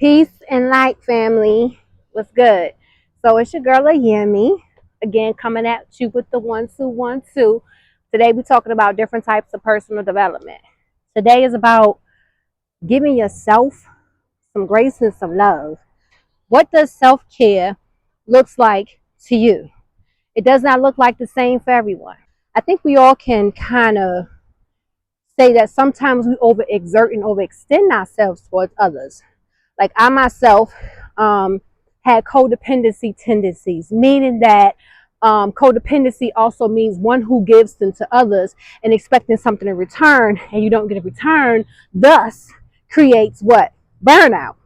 Peace and light, family. What's good? So it's your girl, Yemi. Again, coming at you with the 1 2 1 2. Today we're talking about different types of personal development. Today is about giving yourself some grace and some love. What does self-care looks like to you? It does not look like the same for everyone. I think we all can kind of say that sometimes we overexert and overextend ourselves towards others. Like I myself had codependency tendencies, meaning that codependency also means one who gives into others and expecting something in return, and you don't get a return, thus creates what? Burnout.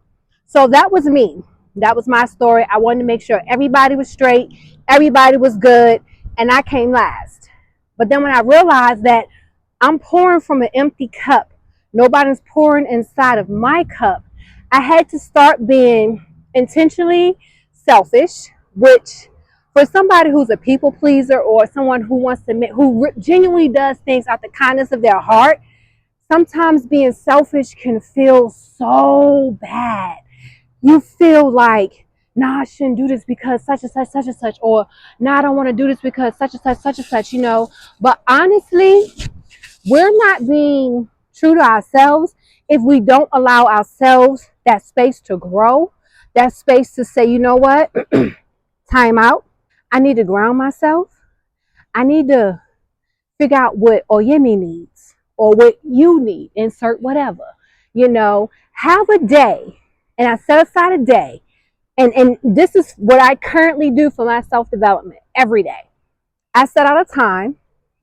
So that was me. That was my story. I wanted to make sure everybody was straight, everybody was good, and I came last. But then when I realized that I'm pouring from an empty cup, nobody's pouring inside of my cup, I had to start being intentionally selfish, which for somebody who's a people pleaser or someone who wants to who genuinely does things out the kindness of their heart, sometimes being selfish can feel so bad. You feel like, nah, I shouldn't do this because such and such, such and such, or nah, I don't want to do this because such and such, But honestly, we're not being true to ourselves if we don't allow ourselves that space to grow, that space to say, you know what, time out. I need to ground myself. I need to figure out what Oyemi needs or what you need, insert whatever. Have a day, and I set aside a day. And this is what I currently do for my self-development every day. I set out a time,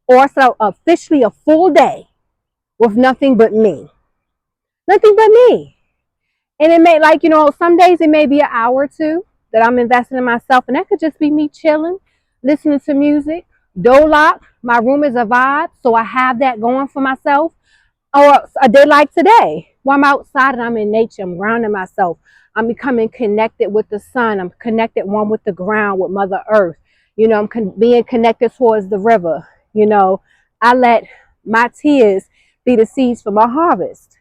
or I set out officially a full day with nothing but me. Nothing but me. And it may, some days it may be an hour or two that I'm investing in myself, and that could just be me chilling, listening to music, door lock. My room is a vibe, so I have that going for myself. Or a day like today, where I'm outside and I'm in nature, I'm grounding myself. I'm becoming connected with the sun. I'm connected one with the ground, with Mother Earth. I'm being connected towards the river. I let my tears be the seeds for my harvest.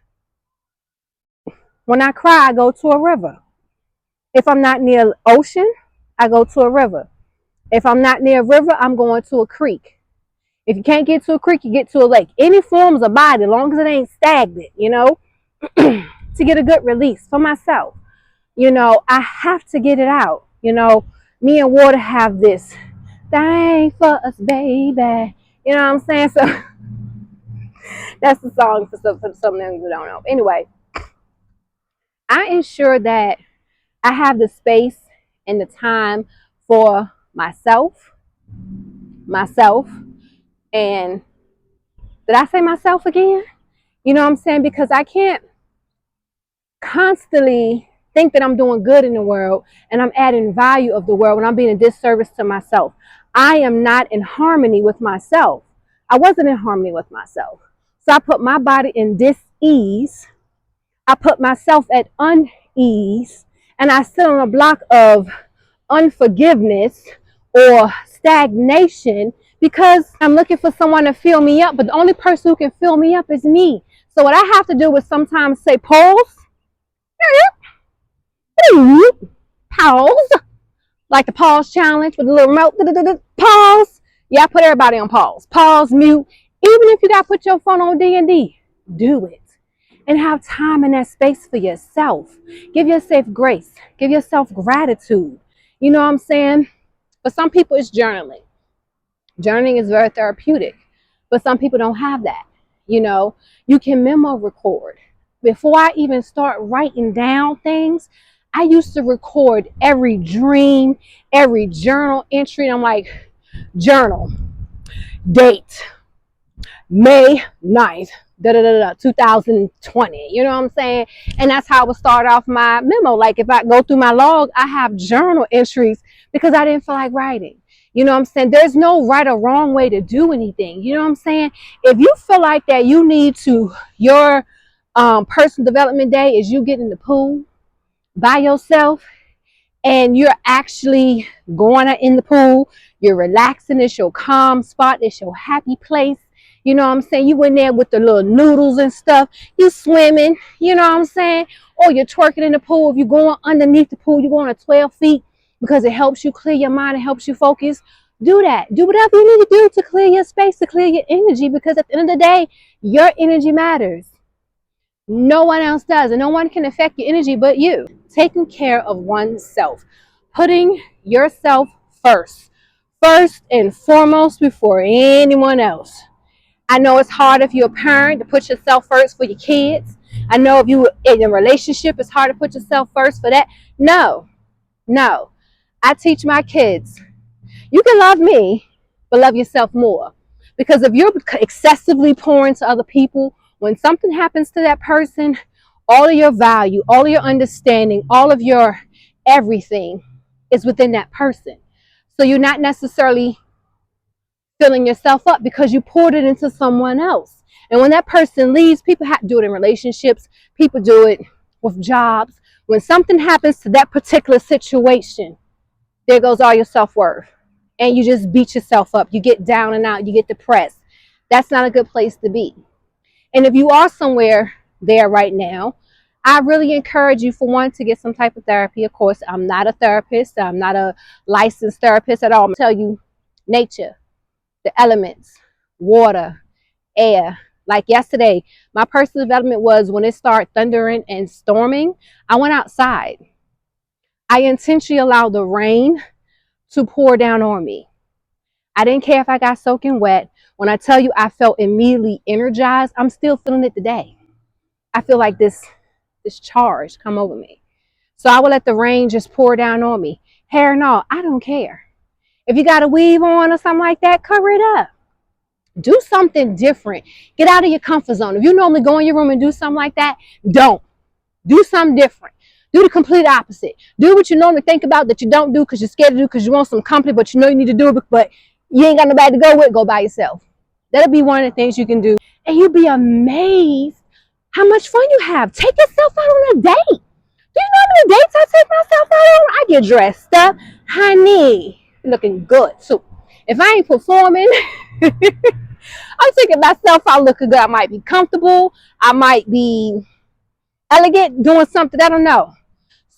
When I cry, I go to a river. If I'm not near ocean, I go to a river. If I'm not near a river, I'm going to a creek. If you can't get to a creek, you get to a lake. Any forms of body, as long as it ain't stagnant, to get a good release for myself. I have to get it out. Me and water have this thing for us, baby. You know what I'm saying? So that's the song for some who don't know. Anyway, I ensure that I have the space and the time for myself, and did I say myself again? You know what I'm saying? Because I can't constantly think that I'm doing good in the world and I'm adding value of the world when I'm being a disservice to myself. I am not in harmony with myself. I wasn't in harmony with myself. So I put my body in dis-ease. I put myself at unease, and I sit on a block of unforgiveness or stagnation because I'm looking for someone to fill me up, but the only person who can fill me up is me. So what I have to do is sometimes say pause, pause, like the pause challenge with the little remote, pause. Yeah, I put everybody on pause, mute. Even if you got to put your phone on D&D, do it. And have time in that space for yourself. Give yourself grace. Give yourself gratitude. You know what I'm saying? For some people, it's journaling. Journaling is very therapeutic. But some people don't have that. You can memo record. Before I even start writing down things, I used to record every dream, every journal entry. And I'm like, journal, date, May 9th. 2020, you know what I'm saying? And that's how I would start off my memo. Like if I go through my log, I have journal entries because I didn't feel like writing. You know what I'm saying? There's no right or wrong way to do anything. You know what I'm saying? If you feel like that you need to, your personal development day is you get in the pool by yourself and you're actually going in the pool, you're relaxing, it's your calm spot, it's your happy place. You know what I'm saying? You in there with the little noodles and stuff. You swimming, you know what I'm saying? or you're twerking in the pool. If you're going underneath the pool, you're going to 12 feet because it helps you clear your mind, it helps you focus. Do that. Do whatever you need to do to clear your space, to clear your energy, because at the end of the day, your energy matters. No one else does, and no one can affect your energy but you. Taking care of oneself, putting yourself first, first and foremost before anyone else. I know it's hard if you're a parent to put yourself first for your kids. I know if you in a relationship, it's hard to put yourself first for that. No, no. I teach my kids, you can love me, but love yourself more. Because if you're excessively pouring to other people, when something happens to that person, all of your value, all of your understanding, all of your everything is within that person. So you're not necessarily filling yourself up because you poured it into someone else. And when that person leaves, people have to do it in relationships, people do it with jobs. When something happens to that particular situation, there goes all your self-worth. And you just beat yourself up. You get down and out, you get depressed. That's not a good place to be. And if you are somewhere there right now, I really encourage you, for one, to get some type of therapy. Of course, I'm not a therapist. I'm not a licensed therapist at all. I'm tell you, nature, the elements, water, air. Like yesterday, my personal development was when it started thundering and storming, I went outside. I intentionally allowed the rain to pour down on me. I didn't care if I got soaking wet. When I tell you I felt immediately energized, I'm still feeling it today. I feel like this charge come over me. So I would let the rain just pour down on me. Hair and all, I don't care. If you got a weave on or something like that, cover it up. Do something different. Get out of your comfort zone. If you normally go in your room and do something like that, don't. Do something different. Do the complete opposite. Do what you normally think about that you don't do because you're scared to do because you want some company, but you know you need to do it, but you ain't got nobody to go with. Go by yourself. That'll be one of the things you can do. And you'll be amazed how much fun you have. Take yourself out on a date. Do you know how many dates I take myself out on? I get dressed up. Honey, looking good too. If I ain't performing, I'm taking myself out looking good. I might be comfortable. I might be elegant, doing something. I don't know.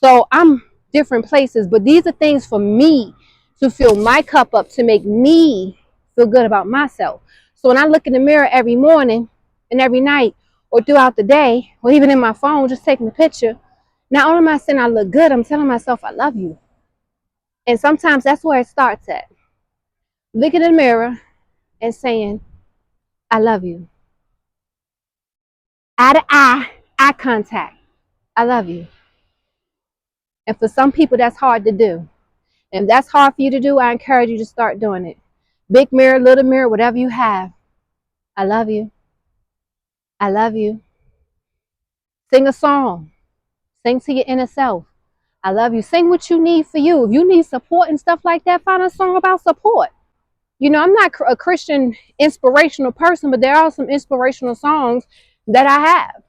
So I'm different places, but these are things for me to fill my cup up, to make me feel good about myself. So when I look in the mirror every morning and every night or throughout the day, or even in my phone, just taking a picture, not only am I saying I look good, I'm telling myself I love you. And sometimes that's where it starts at. Looking in the mirror and saying, I love you. Eye to eye contact. I love you. And for some people, that's hard to do. And if that's hard for you to do, I encourage you to start doing it. Big mirror, little mirror, whatever you have. I love you. I love you. Sing a song. Sing to your inner self. I love you. Sing what you need for you. If you need support and stuff like that, find a song about support. You know, I'm not a Christian inspirational person, but there are some inspirational songs that I have.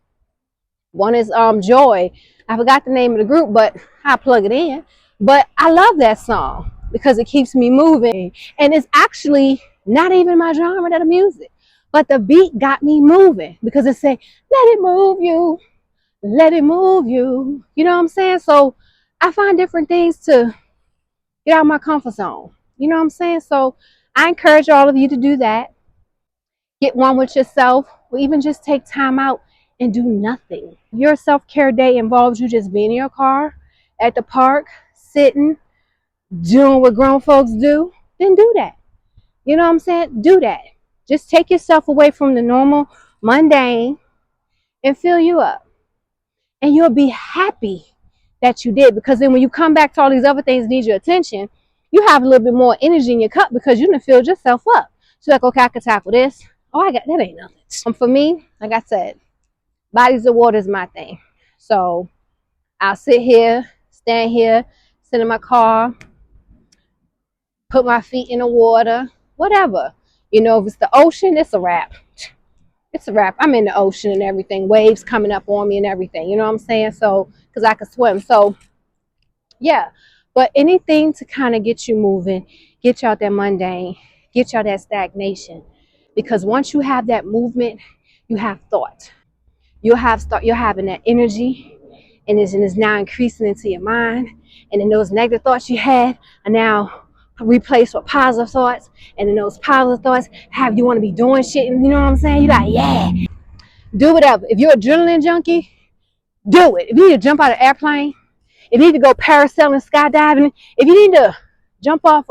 One is Joy. I forgot the name of the group, but I plug it in. But I love that song because it keeps me moving. And it's actually not even my genre of music. But the beat got me moving because it said, let it move you. Let it move you. You know what I'm saying? So I find different things to get out of my comfort zone. You know what I'm saying? So I encourage all of you to do that. Get one with yourself, or even just take time out and do nothing. Your self-care day involves you just being in your car, at the park, sitting, doing what grown folks do, then do that. You know what I'm saying? Do that. Just take yourself away from the normal, mundane, and fill you up. And you'll be happy that you did, because then when you come back to all these other things that need your attention, you have a little bit more energy in your cup because you done filled yourself up. So like, okay, I can tackle this. Oh, I got that, ain't nothing. For me, like I said, bodies of water is my thing. So I'll sit here, stand here, sit in my car, put my feet in the water, whatever. You know, if it's the ocean, it's a wrap. It's a wrap. I'm in the ocean and everything, waves coming up on me and everything. You know what I'm saying? So, because I can swim. So, yeah. But anything to kind of get you moving, get you out that mundane, get you out that stagnation. Because once you have that movement, you have thought. You're having that energy, and it's now increasing into your mind. And then those negative thoughts you had are now replaced with positive thoughts. And then those positive thoughts have you want to be doing shit. And you know what I'm saying? You're like, yeah, do whatever. If you're an adrenaline junkie, do it. If you need to jump out of an airplane, if you need to go parasailing, skydiving, if you need to jump off,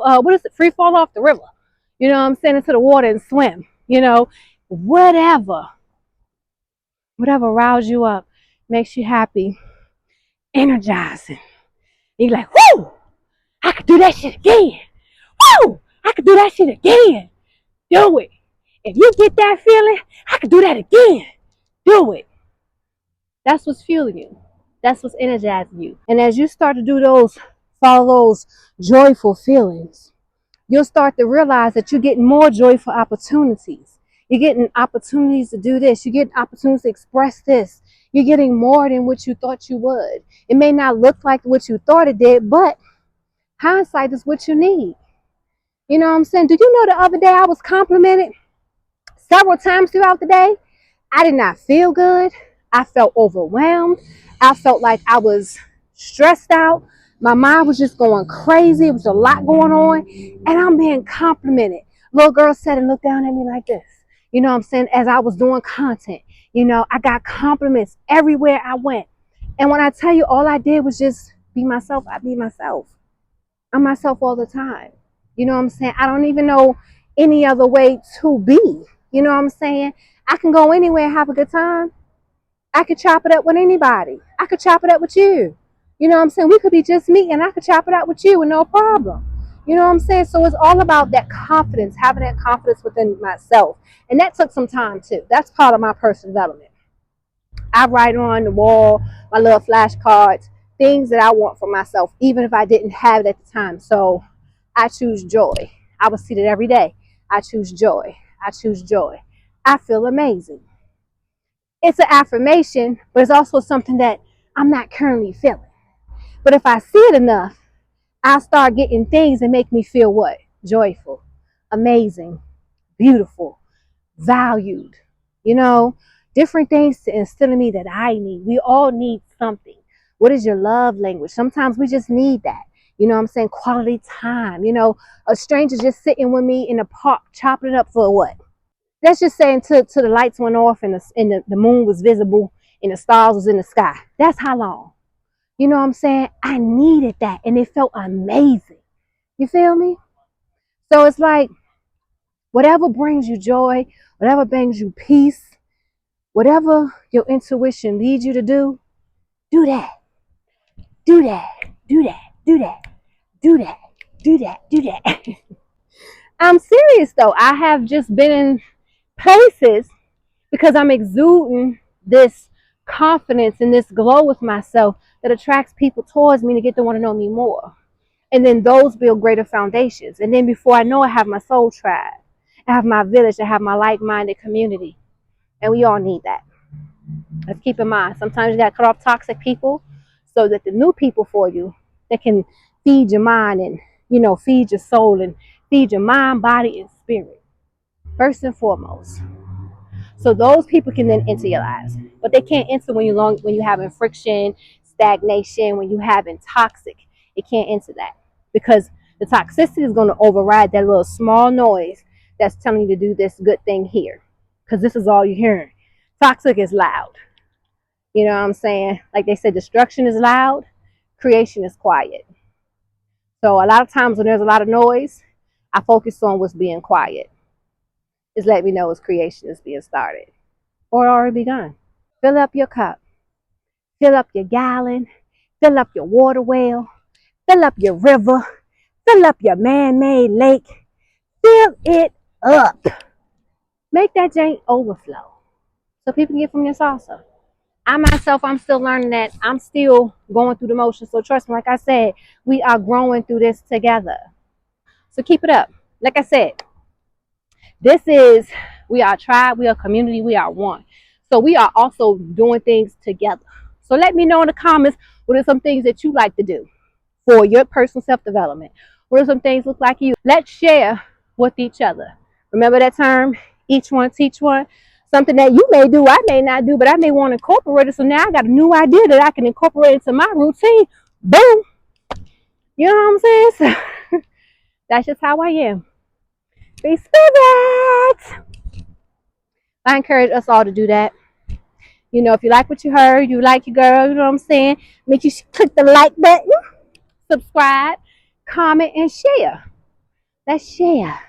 free fall off the river, you know what I'm saying, into the water and swim, whatever, riles you up, makes you happy, energizing. And you're like, whoo, I could do that shit again. Whoo, I could do that shit again. Do it. If you get that feeling, I could do that again. Do it. That's what's fueling you. That's what's energizing you. And as you start to do follow those joyful feelings, you'll start to realize that you're getting more joyful opportunities. You're getting opportunities to do this. You're getting opportunities to express this. You're getting more than what you thought you would. It may not look like what you thought it did, but hindsight is what you need. You know what I'm saying? Do you know the other day I was complimented several times throughout the day? I did not feel good. I felt overwhelmed. I felt like I was stressed out. My mind was just going crazy. It was a lot going on. And I'm being complimented. Little girl sat and looked down at me like this. You know what I'm saying? As I was doing content, I got compliments everywhere I went. And when I tell you all I did was just be myself, I be myself. I'm myself all the time. You know what I'm saying? I don't even know any other way to be. You know what I'm saying? I can go anywhere and have a good time. I could chop it up with anybody. I could chop it up with you. You know what I'm saying? We could be just me and I could chop it up with you with no problem. You know what I'm saying? So it's all about that confidence, having that confidence within myself. And that took some time too. That's part of my personal development. I write on the wall my little flashcards, things that I want for myself, even if I didn't have it at the time. So I choose joy. I will see that every day. I choose joy. I choose joy. I feel amazing. It's an affirmation, but it's also something that I'm not currently feeling. But if I see it enough, I'll start getting things that make me feel what? Joyful, amazing, beautiful, valued. Different things to instill in me that I need. We all need something. What is your love language? Sometimes we just need that. You know what I'm saying? Quality time. A stranger just sitting with me in the park, chopping it up for what? Let's just say until the lights went off and the moon was visible and the stars was in the sky. That's how long. You know what I'm saying? I needed that and it felt amazing. You feel me? So it's like whatever brings you joy, whatever brings you peace, whatever your intuition leads you to do that. Do that. Do that. Do that. Do that. Do that. Do that. I'm serious though. I have just been in places because I'm exuding this confidence and this glow with myself that attracts people towards me to get to want to know me more. And then those build greater foundations. And then before I know it, I have my soul tribe. I have my village. I have my like-minded community. And we all need that. Let's keep in mind, sometimes you got to cut off toxic people so that the new people for you that can feed your mind and, feed your soul and feed your mind, body, and spirit. First and foremost. So those people can then enter your lives, but they can't enter when you're having friction, stagnation, when you're having toxic. It can't enter that because the toxicity is going to override that little small noise that's telling you to do this good thing here, because this is all you're hearing. Toxic is loud. You know what I'm saying? Like they said, destruction is loud, creation is quiet. So a lot of times when there's a lot of noise, I focus on what's being quiet. Just let me know as creation is being started or already begun. Fill up your cup. Fill up your gallon. Fill up your water well. Fill up your river. Fill up your man-made lake. Fill it up. Make that jank overflow so people can get from your salsa. I myself, I'm still learning that. I'm still going through the motions. So trust me, like I said, we are growing through this together. So keep it up. Like I said, we are a tribe, we are a community, we are one. So we are also doing things together. So let me know in the comments, what are some things that you like to do for your personal self-development? What are some things look like you? Let's share with each other. Remember that term, each one teach one? Something that you may do, I may not do, but I may want to incorporate it. So now I got a new idea that I can incorporate into my routine. Boom. You know what I'm saying? So that's just how I am. Free spirit. I encourage us all to do that. You know, if you like what you heard, you like your girl, you know what I'm saying? Make sure you click the like button, subscribe, comment, and share. Let's share.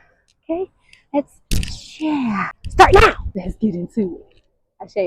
Okay? Let's share. Start now. Let's get into it. I share.